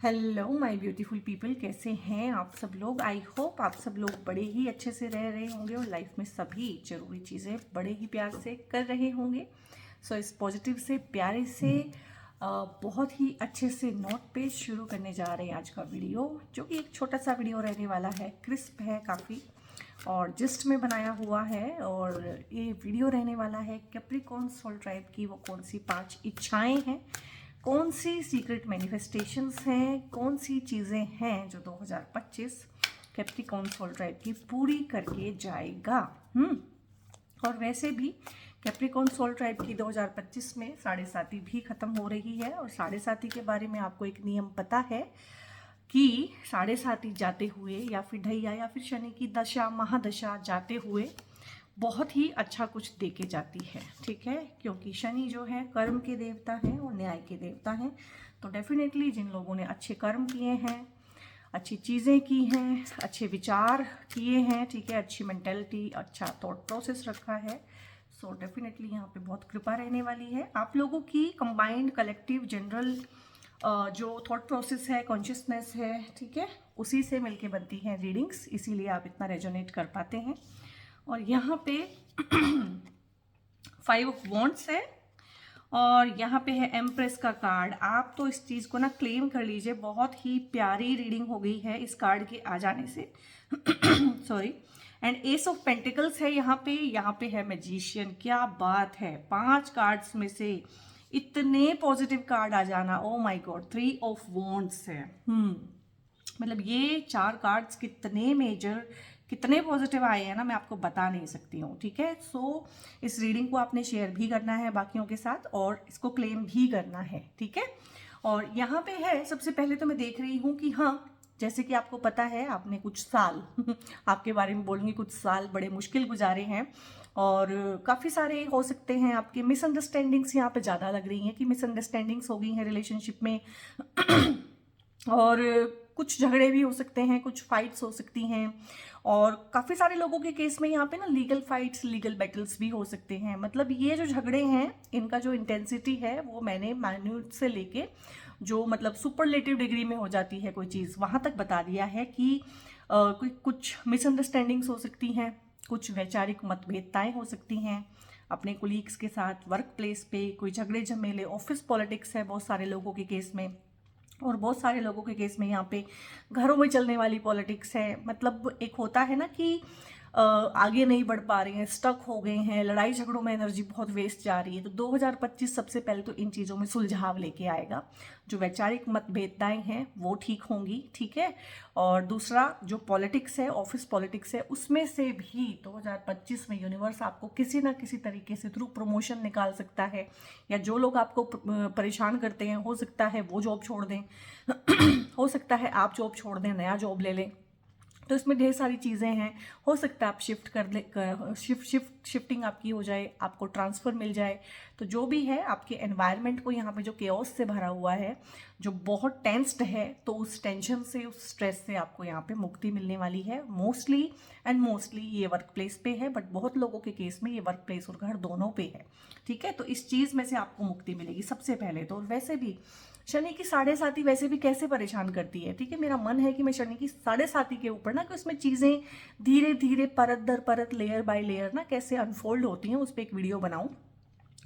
Hello my beautiful people, कैसे हैं आप सब लोग। आई होप आप सब लोग बड़े ही अच्छे से रह रहे होंगे और लाइफ में सभी ज़रूरी चीज़ें बड़े ही प्यार से कर रहे होंगे। सो इस पॉजिटिव से प्यारे से बहुत ही अच्छे से नोट पे शुरू करने जा रहे हैं आज का वीडियो, जो कि एक छोटा सा वीडियो रहने वाला है। क्रिस्प है काफ़ी और जिस्ट में बनाया हुआ है। और ये वीडियो रहने वाला है कैप्रिकॉर्न सोल ट्राइब की वो कौन सी 5 इच्छाएं हैं, कौन सी सीक्रेट मैनिफेस्टेशंस हैं, कौन सी चीज़ें हैं जो 2025 कैप्रिकॉर्न सोल ट्राइब की पूरी करके जाएगा। और वैसे भी कैप्रिकॉर्न सोल ट्राइब की 2025 में साढ़े साती भी ख़त्म हो रही है। और साढ़े साती के बारे में आपको एक नियम पता है कि साढ़े साती जाते हुए या फिर ढैया या फिर शनि की दशा महादशा जाते हुए बहुत ही अच्छा कुछ दे के जाती है, ठीक है। क्योंकि शनि जो है कर्म के देवता हैं और न्याय के देवता हैं। तो डेफिनेटली जिन लोगों ने अच्छे कर्म किए हैं, अच्छी चीज़ें की हैं, अच्छे विचार किए हैं, ठीक है, अच्छी मेंटेलिटी, अच्छा थॉट प्रोसेस रखा है, सो डेफिनेटली यहाँ पे बहुत कृपा रहने वाली है। आप लोगों की कंबाइंड कलेक्टिव जनरल जो थॉट प्रोसेस है, कॉन्शियसनेस है, ठीक है, उसी से मिलके बनती हैं रीडिंग्स, इसीलिए आप इतना रेजोनेट कर पाते हैं। और यहाँ पे 5 ऑफ वॉन्ड्स है और यहाँ पे है एम्प्रेस का कार्ड। आप तो इस चीज़ को ना क्लेम कर लीजिए, बहुत ही प्यारी रीडिंग हो गई है इस कार्ड के आ जाने से। Sorry. And S of pentacles है यहाँ पे है मैजिशियन। क्या बात है, 5 कार्ड्स में से इतने पॉजिटिव कार्ड आ जाना, oh my God. 3 of wands है। मतलब ये 4 कार्ड्स कितने मेजर, कितने पॉजिटिव आए हैं ना, मैं आपको बता नहीं सकती हूँ, ठीक है। सो इस रीडिंग को आपने शेयर भी करना है बाकियों के साथ और इसको क्लेम भी करना है, ठीक है। और यहाँ पे है, सबसे पहले तो मैं देख रही हूँ कि हाँ, जैसे कि आपको पता है आपने कुछ साल आपके बारे में बोलूँगी, कुछ साल बड़े मुश्किल गुजारे हैं और काफ़ी सारे हो सकते हैं आपके मिसअंडरस्टैंडिंग्स यहाँ पे ज़्यादा लग रही हैं कि मिसअंडरस्टैंडिंग्स हो गई हैं रिलेशनशिप में और कुछ झगड़े भी हो सकते हैं, कुछ फाइट्स हो सकती हैं और काफ़ी सारे लोगों के केस में यहाँ पे ना लीगल फाइट्स, लीगल बैटल्स भी हो सकते हैं। मतलब ये जो झगड़े हैं इनका जो इंटेंसिटी है वो मैंने माइन्यूट से लेके जो मतलब सुपरलेटिव डिग्री में हो जाती है कोई चीज़, वहाँ तक बता दिया है कि कुछ मिसअंडरस्टैंडिंग्स हो सकती हैं, कुछ वैचारिक मतभेदताएँ हो सकती हैं अपने कोलीग्स के साथ, वर्क प्लेस पे कोई झगड़े झमेले, ऑफिस पॉलिटिक्स है बहुत सारे लोगों के केस में और बहुत सारे लोगों के केस में यहाँ पे घरों में चलने वाली पॉलिटिक्स है। मतलब एक होता है ना कि आगे नहीं बढ़ पा रहे हैं, स्टक हो गए हैं, लड़ाई झगड़ों में एनर्जी बहुत वेस्ट जा रही है। तो 2025 सबसे पहले तो इन चीज़ों में सुलझाव लेके आएगा। जो वैचारिक मतभेदताएं हैं वो ठीक होंगी, ठीक है। और दूसरा जो पॉलिटिक्स है, ऑफिस पॉलिटिक्स है, उसमें से भी 2025 में यूनिवर्स आपको किसी ना किसी तरीके से थ्रू प्रमोशन निकाल सकता है। या जो लोग आपको परेशान करते हैं, हो सकता है वो जॉब छोड़ दें हो सकता है आप जॉब छोड़ दें, नया जॉब ले लें। तो इसमें ढेर सारी चीज़ें हैं, हो सकता है आप शिफ्ट कर ले, शिफ्टिंग आपकी हो जाए, आपको ट्रांसफ़र मिल जाए। तो जो भी है आपके एनवायरनमेंट को यहाँ पे जो केओस से भरा हुआ है, जो बहुत टेंस्ड है, तो उस टेंशन से, उस स्ट्रेस से आपको यहाँ पे मुक्ति मिलने वाली है। मोस्टली ये वर्क प्लेस पे है, बट बहुत लोगों के केस में ये वर्क प्लेस और घर दोनों पे है, ठीक है। तो इस चीज़ में से आपको मुक्ति मिलेगी सबसे पहले तो। और वैसे भी शनि की साढ़े साती वैसे भी कैसे परेशान करती है, ठीक है। मेरा मन है कि मैं शनि की साढ़े साती के ऊपर ना कि उसमें चीज़ें धीरे धीरे परत दर परत, लेयर बाय लेयर ना कैसे अनफोल्ड होती हैं, उस पर एक वीडियो बनाऊं।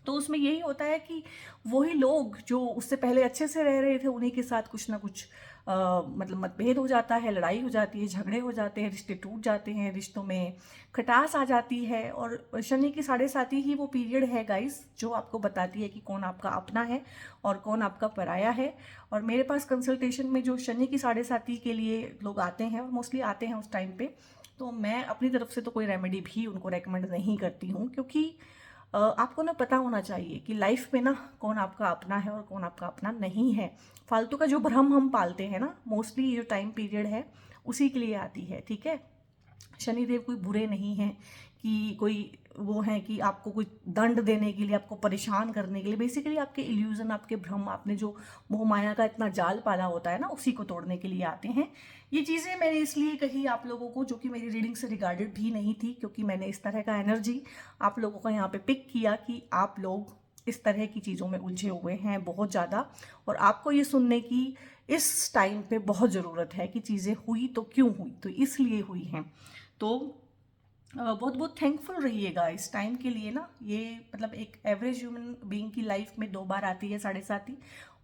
तो उसमें यही होता है कि वही लोग जो उससे पहले अच्छे से रह रहे थे उन्हीं के साथ कुछ ना कुछ मतलब मतभेद हो जाता है, लड़ाई हो जाती है, झगड़े हो जाते हैं, रिश्ते टूट जाते हैं, रिश्तों में खटास आ जाती है। और शनि की साढ़े साती ही वो पीरियड है गाइस जो आपको बताती है कि कौन आपका अपना है और कौन आपका पराया है। और मेरे पास कंसल्टेशन में जो शनि की साढ़े साती के लिए लोग आते हैं और मोस्टली आते हैं उस टाइम पे, तो मैं अपनी तरफ से तो कोई रेमेडी भी उनको रेकमेंड नहीं करती हूँ। क्योंकि आपको ना पता होना चाहिए कि लाइफ में ना कौन आपका अपना है और कौन आपका अपना नहीं है। फालतू का जो भ्रम हम पालते हैं ना, मोस्टली ये जो टाइम पीरियड है उसी के लिए आती है, ठीक है। शनिदेव कोई बुरे नहीं हैं कि कोई वो है कि आपको कोई दंड देने के लिए, आपको परेशान करने के लिए। बेसिकली आपके इल्यूजन, आपके भ्रम, आपने जो मोह माया का इतना जाल पाला होता है ना, उसी को तोड़ने के लिए आते हैं। ये चीज़ें मैंने इसलिए कही आप लोगों को, जो कि मेरी रीडिंग से रिगार्डेड भी नहीं थी, क्योंकि मैंने इस तरह का एनर्जी आप लोगों का यहाँ पे पिक किया कि आप लोग इस तरह की चीज़ों में उलझे हुए हैं बहुत ज़्यादा। और आपको ये सुनने की इस टाइम पे बहुत ज़रूरत है कि चीज़ें हुई तो क्यों हुई, तो इसलिए हुई हैं। तो बहुत बहुत थैंकफुल रहिएगा इस टाइम के लिए ना। ये मतलब एक एवरेज ह्यूमन बीइंग की लाइफ में 2 बार आती है, 7.5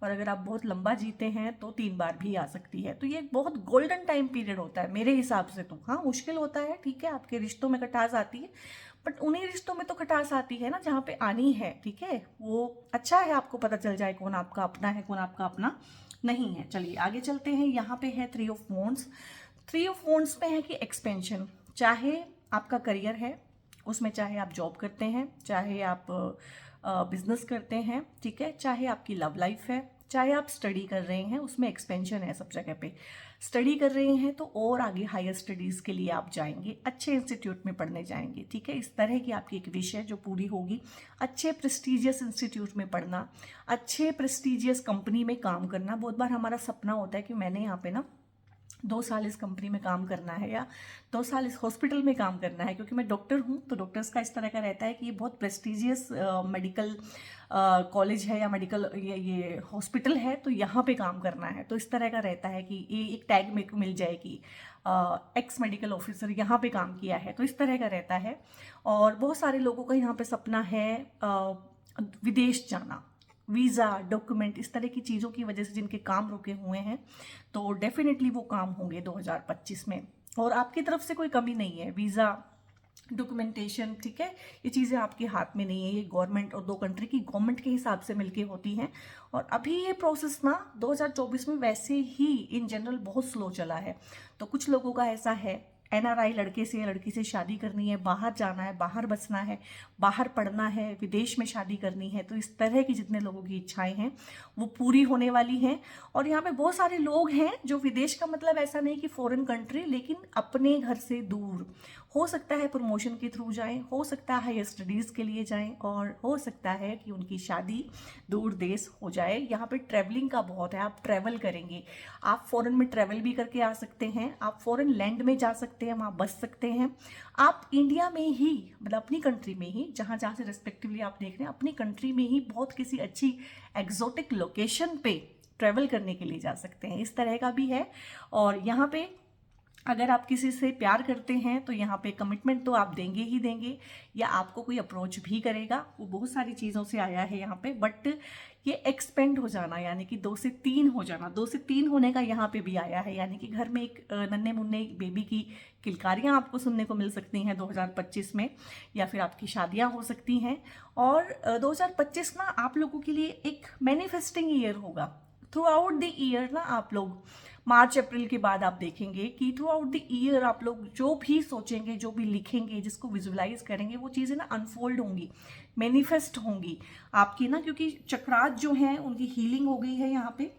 और अगर आप बहुत लंबा जीते हैं तो 3 बार भी आ सकती है। तो ये एक बहुत गोल्डन टाइम पीरियड होता है मेरे हिसाब से। तो हाँ, मुश्किल होता है, ठीक है, आपके रिश्तों में खटास आती है, बट उन्हीं रिश्तों में तो खटास आती है ना जहाँ पे आनी है, ठीक है। वो अच्छा है, आपको पता चल जाए कौन आपका अपना है, कौन आपका अपना नहीं है। चलिए आगे चलते हैं। यहाँ पे है 3 ऑफ वॉन्ड्स। 3 ऑफ वॉन्ड्स में है कि एक्सपेंशन, चाहे आपका करियर है उसमें, चाहे आप जॉब करते हैं, चाहे आप बिजनेस करते हैं, ठीक है, चाहे आपकी लव लाइफ है, चाहे आप स्टडी कर रहे हैं, उसमें एक्सपेंशन है सब जगह पे। स्टडी कर रहे हैं तो और आगे हायर स्टडीज़ के लिए आप जाएंगे, अच्छे इंस्टीट्यूट में पढ़ने जाएंगे, ठीक है। इस तरह की आपकी एक विश है जो पूरी होगी। अच्छे प्रेस्टिजियस इंस्टीट्यूट में पढ़ना, अच्छे प्रेस्टिजियस कंपनी में काम करना। बहुत बार हमारा सपना होता है कि मैंने यहाँ पे ना 2 साल इस कंपनी में काम करना है या 2 साल इस हॉस्पिटल में काम करना है, क्योंकि मैं डॉक्टर हूँ। तो डॉक्टर्स का इस तरह का रहता है कि ये बहुत प्रेस्टिजियस मेडिकल कॉलेज है या मेडिकल ये हॉस्पिटल है, तो यहाँ पे काम करना है। तो इस तरह का रहता है कि ये एक टैग मेरे को मिल जाए कि एक्स मेडिकल ऑफिसर यहाँ पे काम किया है, तो इस तरह का रहता है। और बहुत सारे लोगों का यहाँ पे सपना है विदेश जाना, वीज़ा, डॉक्यूमेंट, इस तरह की चीज़ों की वजह से जिनके काम रुके हुए हैं, तो डेफिनेटली वो काम होंगे 2025 में। और आपकी तरफ से कोई कमी नहीं है, वीज़ा, डॉक्यूमेंटेशन, ठीक है, ये चीज़ें आपके हाथ में नहीं है, ये गवर्नमेंट और 2 कंट्री की गवर्नमेंट के हिसाब से मिलके होती हैं। और अभी ये प्रोसेस ना 2024 में वैसे ही इन जनरल बहुत स्लो चला है। तो कुछ लोगों का ऐसा है, एनआरआई लड़के से या लड़की से शादी करनी है, बाहर जाना है, बाहर बसना है, बाहर पढ़ना है, विदेश में शादी करनी है, तो इस तरह की जितने लोगों की इच्छाएं हैं वो पूरी होने वाली हैं। और यहाँ पे बहुत सारे लोग हैं जो विदेश का मतलब ऐसा नहीं कि फॉरेन कंट्री, लेकिन अपने घर से दूर, हो सकता है प्रमोशन के थ्रू जाएं, हो सकता है हायर स्टडीज़ के लिए जाएं, और हो सकता है कि उनकी शादी दूर देश हो जाए। यहाँ पे ट्रैवलिंग का बहुत है, आप ट्रैवल करेंगे, आप फॉरेन में ट्रैवल भी करके आ सकते हैं, आप फॉरेन लैंड में जा सकते हैं, वहाँ बस सकते हैं। आप इंडिया में ही, मतलब अपनी कंट्री में ही, जहाँ जहाँ से रिस्पेक्टिवली आप देख रहे हैं, अपनी कंट्री में ही बहुत किसी अच्छी एग्जोटिक लोकेशन पे ट्रैवल करने के लिए जा सकते हैं, इस तरह का भी है। और यहाँ पे अगर आप किसी से प्यार करते हैं तो यहाँ पे कमिटमेंट तो आप देंगे ही देंगे, या आपको कोई अप्रोच भी करेगा, वो बहुत सारी चीज़ों से आया है यहाँ पे। बट ये एक्सपेंड हो जाना, यानी कि 2 से 3 हो जाना, 2 से 3 होने का यहाँ पे भी आया है, यानी कि घर में एक नन्हे मुन्ने बेबी की किलकारियाँ आपको सुनने को मिल सकती हैं 2025 में, या फिर आपकी शादियाँ हो सकती हैं। और 2025 ना आप लोगों के लिए एक मैनिफेस्टिंग ईयर होगा। थ्रू आउट द ईयर ना आप लोग, मार्च अप्रैल के बाद आप देखेंगे कि थ्रू आउट द ईयर आप लोग जो भी सोचेंगे, जो भी लिखेंगे, जिसको विजुअलाइज करेंगे, वो चीज़ें ना अनफोल्ड होंगी, मैनिफेस्ट होंगी आपकी ना, क्योंकि चक्रात जो हैं उनकी हीलिंग हो गई है यहाँ पे।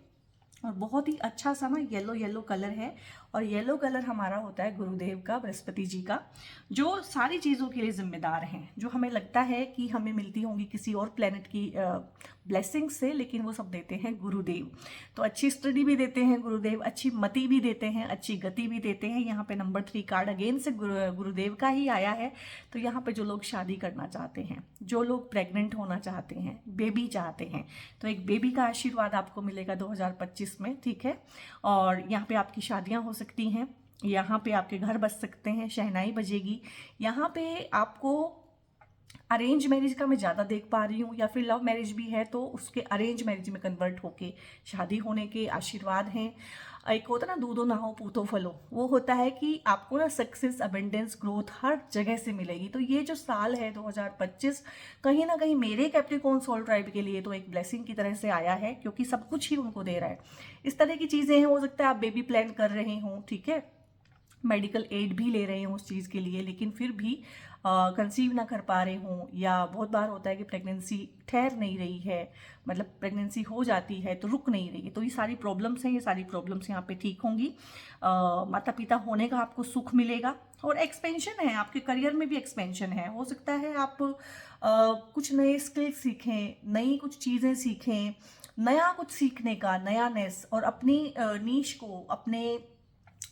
और बहुत ही अच्छा सा ना येलो येलो कलर है, और येलो कलर हमारा होता है गुरुदेव का, बृहस्पति जी का, जो सारी चीज़ों के लिए जिम्मेदार हैं, जो हमें लगता है कि हमें मिलती होंगी किसी और प्लेनेट की ब्लेसिंग से, लेकिन वो सब देते हैं गुरुदेव। तो अच्छी स्टडी भी देते हैं गुरुदेव, अच्छी मति भी देते हैं, अच्छी गति भी देते हैं। यहाँ पे नंबर 3 कार्ड अगेन से गुरुदेव का ही आया है। तो यहाँ पे जो लोग शादी करना चाहते हैं, जो लोग प्रेग्नेंट होना चाहते हैं, बेबी चाहते हैं, तो एक बेबी का आशीर्वाद आपको मिलेगा 2025 में, ठीक है। और यहाँ पे आपकी शादियाँ हो सकती हैं, यहाँ पे आपके घर बस सकते हैं, शहनाई बजेगी। यहाँ पे आपको अरेंज मैरिज का मैं ज़्यादा देख पा रही हूँ, या फिर लव मैरिज भी है तो उसके अरेंज मैरिज में कन्वर्ट होके शादी होने के आशीर्वाद हैं। एक होता है ना दूधो नहाओ पूतो फलो, वो होता है कि आपको ना सक्सेस, अबेंडेंस, ग्रोथ हर जगह से मिलेगी। तो ये जो साल है 2025, कहीं ना कहीं मेरे कैप्रिकॉर्न सोल ट्राइब के लिए तो एक ब्लेसिंग की तरह से आया है, क्योंकि सब कुछ ही उनको दे रहा है। इस तरह की चीज़ें हैं, हो सकता है आप बेबी प्लान कर रहे हों, ठीक है, मेडिकल एड भी ले रहे हों उस चीज़ के लिए, लेकिन फिर भी कंसीव ना कर पा रहे हों, या बहुत बार होता है कि प्रेगनेंसी ठहर नहीं रही है, मतलब प्रेगनेंसी हो जाती है तो रुक नहीं रही है। तो ये सारी प्रॉब्लम्स हैं, ये सारी प्रॉब्लम्स यहाँ पे ठीक होंगी। माता पिता होने का आपको सुख मिलेगा, और एक्सपेंशन है, आपके करियर में भी एक्सपेंशन है। हो सकता है आप कुछ नए स्किल सीखें, नई कुछ चीज़ें सीखें, नया कुछ सीखने का नया नेस, और अपनी नीश को, अपने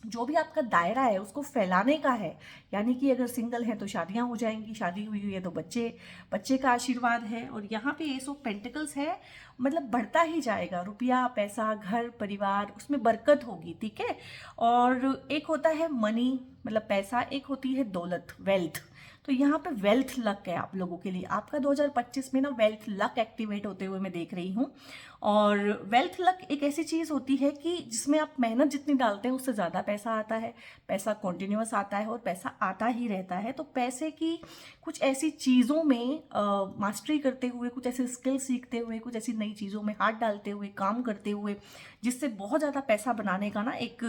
जो भी आपका दायरा है उसको फैलाने का है। यानी कि अगर सिंगल है तो शादियां हो जाएंगी, शादी हुई हुई है तो बच्चे, बच्चे का आशीर्वाद है। और यहाँ पे एस ऑफ पेंटिकल्स है, मतलब बढ़ता ही जाएगा, रुपया पैसा घर परिवार उसमें बरकत होगी, ठीक है। और एक होता है मनी मतलब पैसा, एक होती है दौलत वेल्थ। तो यहाँ पे वेल्थ लक है आप लोगों के लिए, आपका 2025 में ना वेल्थ लक एक्टिवेट होते हुए मैं देख रही हूँ। और वेल्थ लक एक ऐसी चीज़ होती है कि जिसमें आप मेहनत जितनी डालते हैं उससे ज़्यादा पैसा आता है, पैसा कॉन्टिन्यूस आता है और पैसा आता ही रहता है। तो पैसे की कुछ ऐसी चीज़ों में मास्टरी करते हुए, कुछ ऐसे स्किल सीखते हुए, कुछ ऐसी नई चीज़ों में हाथ डालते हुए, काम करते हुए, जिससे बहुत ज़्यादा पैसा बनाने का ना एक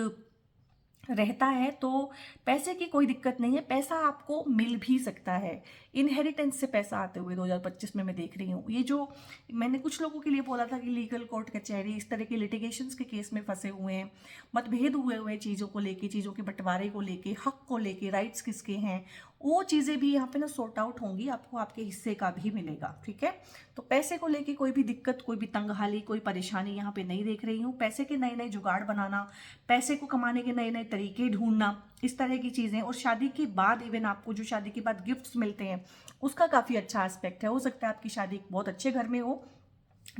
रहता है, तो पैसे की कोई दिक्कत नहीं है, पैसा आपको मिल भी सकता है। इनहेरिटेंस से पैसा आते हुए 2025 में मैं देख रही हूँ। ये जो मैंने कुछ लोगों के लिए बोला था कि लीगल कोर्ट कचहरी इस तरह के लिटिगेशंस के केस में फंसे हुए हैं, मतभेद हुए चीज़ों को लेके, चीज़ों के बंटवारे को लेके, हक को लेके, राइट्स किसके हैं, वो चीज़ें भी यहाँ पे ना सॉर्ट आउट होंगी, आपको आपके हिस्से का भी मिलेगा, ठीक है। तो पैसे को लेके कोई भी दिक्कत, कोई भी तंगहाली, कोई परेशानी यहाँ पे नहीं देख रही हूँ। पैसे के नए नए जुगाड़ बनाना, पैसे को कमाने के नए नए तरीके ढूंढना, इस तरह की चीज़ें। और शादी के बाद इवन आपको जो शादी के बाद गिफ्ट्स मिलते हैं उसका काफ़ी अच्छा एस्पेक्ट है। हो सकता है आपकी शादी बहुत अच्छे घर में हो,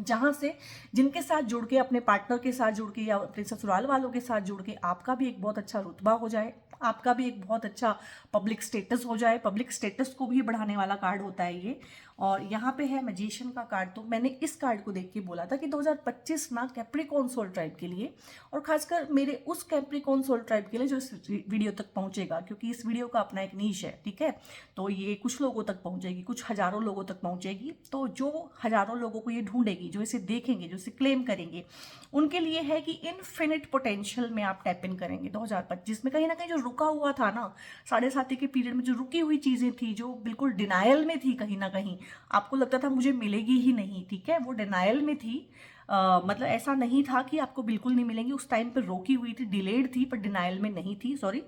जहाँ से जिनके साथ जुड़ के, अपने पार्टनर के साथ जुड़ के या अपने ससुराल वालों के साथ जुड़ के आपका भी एक बहुत अच्छा रुतबा हो जाए, आपका भी एक बहुत अच्छा पब्लिक स्टेटस हो जाए। पब्लिक स्टेटस को भी बढ़ाने वाला कार्ड होता है ये। और यहाँ पे है मैजिशियन का कार्ड। तो मैंने इस कार्ड को देख के बोला था कि 2025 ना कैप्रिकॉर्न सोल ट्राइब के लिए, और खासकर मेरे उस कैप्रिकॉर्न सोल ट्राइब के लिए जो इस वीडियो तक पहुंचेगा, क्योंकि इस वीडियो का अपना एक नीश है, ठीक है। तो ये कुछ लोगों तक पहुंचेगी, कुछ हजारों लोगों तक पहुंचेगी। तो जो हजारों लोगों को ये ढूंढेगी, जो इसे देखेंगे, जो इसे क्लेम करेंगे, उनके लिए है कि इनफिनिट पोटेंशियल में आप टैप इन करेंगे 2025 में। कहीं ना कहीं जो रुका हुआ था ना, साढ़े साथी के पीरियड में जो रुकी हुई चीज़ें थी, जो बिल्कुल डिनायल में थी, कहीं ना कहीं आपको लगता था मुझे मिलेगी ही नहीं, ठीक है, वो डिनायल में थी। मतलब ऐसा नहीं था कि आपको बिल्कुल नहीं मिलेंगी, उस टाइम पर रोकी हुई थी, डिलेड थी, पर डिनायल में नहीं थी, सॉरी।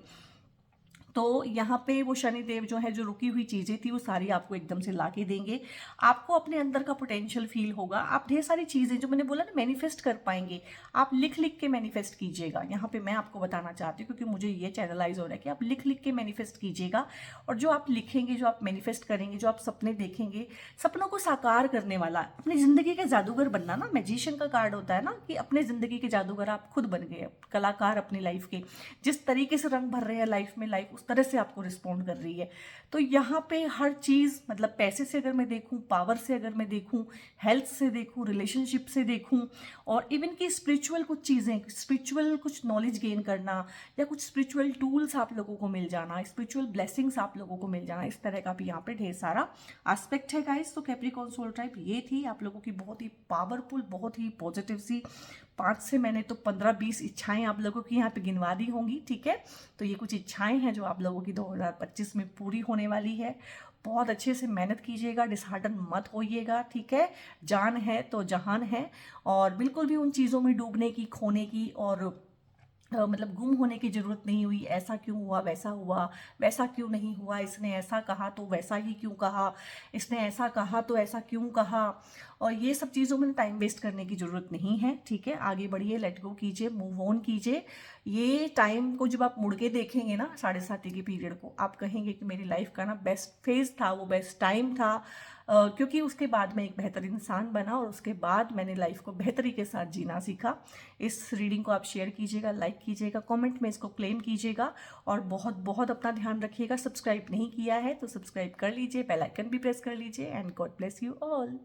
तो यहाँ पे वो शनिदेव जो है, जो रुकी हुई चीज़ें थी वो सारी आपको एकदम से ला के देंगे। आपको अपने अंदर का पोटेंशियल फील होगा। आप ढेर सारी चीज़ें जो मैंने बोला ना मैनिफेस्ट कर पाएंगे। आप लिख लिख के मैनिफेस्ट कीजिएगा। यहाँ पे मैं आपको बताना चाहती हूँ, क्योंकि मुझे ये चैनलाइज हो रहा है कि आप लिख लिख के मैनिफेस्ट कीजिएगा। और जो आप लिखेंगे, जो आप मैनिफेस्ट करेंगे, जो आप सपने देखेंगे, सपनों को साकार करने वाला, अपनी ज़िंदगी के जादूगर बनना ना, मैजिशियन का कार्ड होता है ना कि अपने ज़िंदगी के जादूगर आप खुद बन गए, कलाकार अपनी लाइफ के। जिस तरीके से रंग भर रहे हैं लाइफ में, लाइफ उस तरह से आपको रिस्पॉन्ड कर रही है। तो यहाँ पे हर चीज़, मतलब पैसे से अगर मैं देखूँ, पावर से अगर मैं देखूँ, हेल्थ से देखूँ, रिलेशनशिप से देखूँ, और इवन की स्पिरिचुअल कुछ चीज़ें, स्पिरिचुअल कुछ नॉलेज गेन करना, या कुछ स्पिरिचुअल टूल्स आप लोगों को मिल जाना, स्पिरिचुअल ब्लेसिंग्स आप लोगों को मिल जाना, इस तरह का भी यहाँ पे ढेर सारा एस्पेक्ट है गाइस। तो कैप्रिकॉर्न सोल टाइप ये थी आप लोगों की बहुत ही पावरफुल, बहुत ही पॉजिटिव सी 5 से मैंने तो 15-20 इच्छाएं आप लोगों की यहाँ पे गिनवा दी होंगी, ठीक है। तो ये कुछ इच्छाएं हैं जो आप लोगों की 2025 में पूरी होने वाली है। बहुत अच्छे से मेहनत कीजिएगा, डिसहार्टन मत होइएगा, ठीक है। जान है तो जहान है, और बिल्कुल भी उन चीज़ों में डूबने की, खोने की और मतलब गुम होने की ज़रूरत नहीं हुई। ऐसा क्यों हुआ, वैसा क्यों नहीं हुआ, इसने ऐसा कहा तो वैसा ही क्यों कहा, इसने ऐसा कहा तो ऐसा क्यों कहा, और ये सब चीज़ों में टाइम वेस्ट करने की ज़रूरत नहीं है, ठीक है। आगे बढ़िए, लेट गो कीजिए, मूव ऑन कीजिए। ये टाइम को जब आप मुड़ के देखेंगे ना, 7.5 के पीरियड को, आप कहेंगे कि मेरी लाइफ का ना बेस्ट फेज था, वो बेस्ट टाइम था। क्योंकि उसके बाद मैं एक बेहतर इंसान बना, और उसके बाद मैंने लाइफ को बेहतरी के साथ जीना सीखा। इस रीडिंग को आप शेयर कीजिएगा, लाइक कीजिएगा, कमेंट में इसको क्लेम कीजिएगा, और बहुत बहुत अपना ध्यान रखिएगा। सब्सक्राइब नहीं किया है तो सब्सक्राइब कर लीजिए, बेल आइकन भी प्रेस कर लीजिए, and God bless you all.